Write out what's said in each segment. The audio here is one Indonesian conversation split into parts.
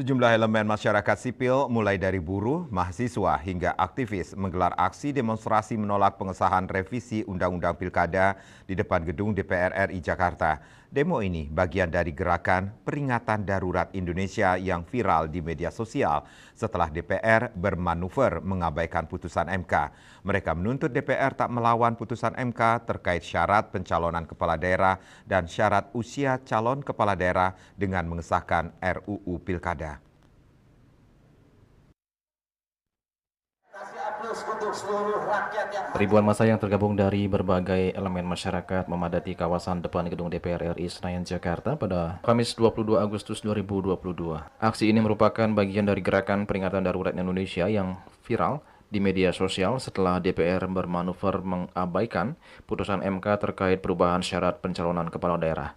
Sejumlah elemen masyarakat sipil, mulai dari buruh, mahasiswa, hingga aktivis, menggelar aksi demonstrasi menolak pengesahan revisi Undang-Undang Pilkada di depan gedung DPR RI Jakarta. Demo ini bagian dari gerakan peringatan darurat Indonesia yang viral di media sosial setelah DPR bermanuver mengabaikan putusan MK. Mereka menuntut DPR tak melawan putusan MK terkait syarat pencalonan kepala daerah dan syarat usia calon kepala daerah dengan mengesahkan RUU Pilkada. Ribuan massa yang tergabung dari berbagai elemen masyarakat memadati kawasan depan gedung DPR RI Senayan, Jakarta pada Kamis 22 Agustus 2022. Aksi ini merupakan bagian dari gerakan peringatan darurat Indonesia yang viral di media sosial setelah DPR bermanuver mengabaikan putusan MK terkait perubahan syarat pencalonan kepala daerah.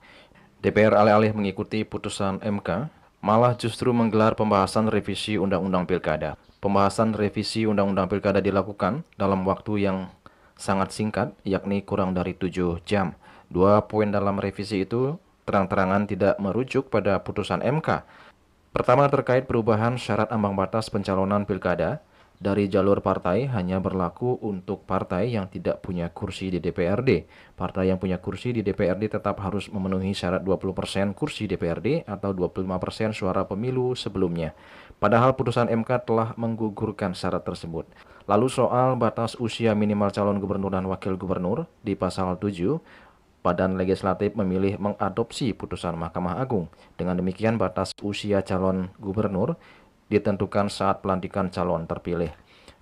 DPR alih-alih mengikuti putusan MK, malah justru menggelar pembahasan revisi Undang-Undang Pilkada. Pembahasan revisi Undang-Undang Pilkada dilakukan dalam waktu yang sangat singkat, yakni kurang dari 7 jam. 2 poin dalam revisi itu terang-terangan tidak merujuk pada putusan MK. Pertama, terkait perubahan syarat ambang batas pencalonan pilkada dari jalur partai hanya berlaku untuk partai yang tidak punya kursi di DPRD. Partai yang punya kursi di DPRD tetap harus memenuhi syarat 20% kursi DPRD atau 25% suara pemilu sebelumnya. Padahal putusan MK telah menggugurkan syarat tersebut. Lalu soal batas usia minimal calon gubernur dan wakil gubernur di pasal 7, Badan Legislatif memilih mengadopsi putusan Mahkamah Agung. Dengan demikian, batas usia calon gubernur ditentukan saat pelantikan calon terpilih.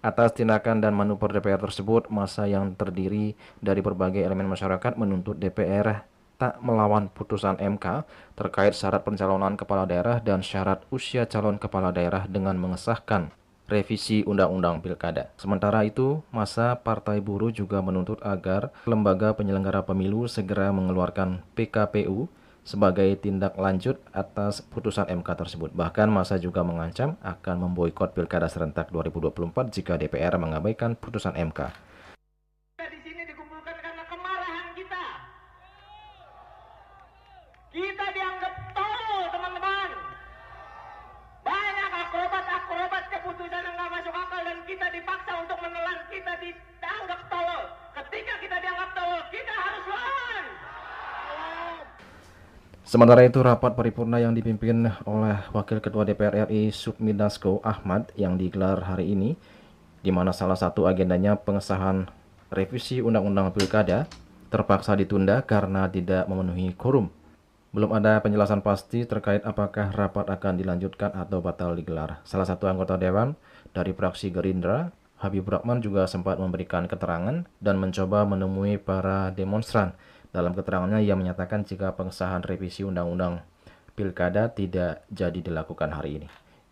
Atas tindakan dan manuver DPR tersebut, massa yang terdiri dari berbagai elemen masyarakat menuntut DPR tak melawan putusan MK terkait syarat pencalonan kepala daerah dan syarat usia calon kepala daerah dengan mengesahkan revisi Undang-Undang Pilkada. Sementara itu, massa Partai Buruh juga menuntut agar lembaga penyelenggara pemilu segera mengeluarkan PKPU sebagai tindak lanjut atas putusan MK tersebut. Bahkan massa juga mengancam akan memboikot Pilkada serentak 2024 jika DPR mengabaikan putusan MK. Di sini dikumpulkan karena kemarahan kita. Kita dianggap tolol, teman-teman. Banyak akrobat-akrobat keputusan yang nggak masuk akal dan kita dipaksa untuk menelan, kita dianggap tolol. Ketika kita dianggap tolol, kita harus lawan. Sementara itu, rapat paripurna yang dipimpin oleh Wakil Ketua DPR RI Sufmi Dasko Ahmad yang digelar hari ini, di mana salah satu agendanya pengesahan revisi Undang-Undang Pilkada, terpaksa ditunda karena tidak memenuhi quorum. Belum ada penjelasan pasti terkait apakah rapat akan dilanjutkan atau batal digelar. Salah satu anggota Dewan dari fraksi Gerindra, Habibur Rahman, juga sempat memberikan keterangan dan mencoba menemui para demonstran. Dalam keterangannya, ia menyatakan jika pengesahan revisi Undang-Undang Pilkada tidak jadi dilakukan hari ini.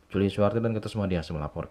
Juli Suwarti dan Ketus Madias melaporkan.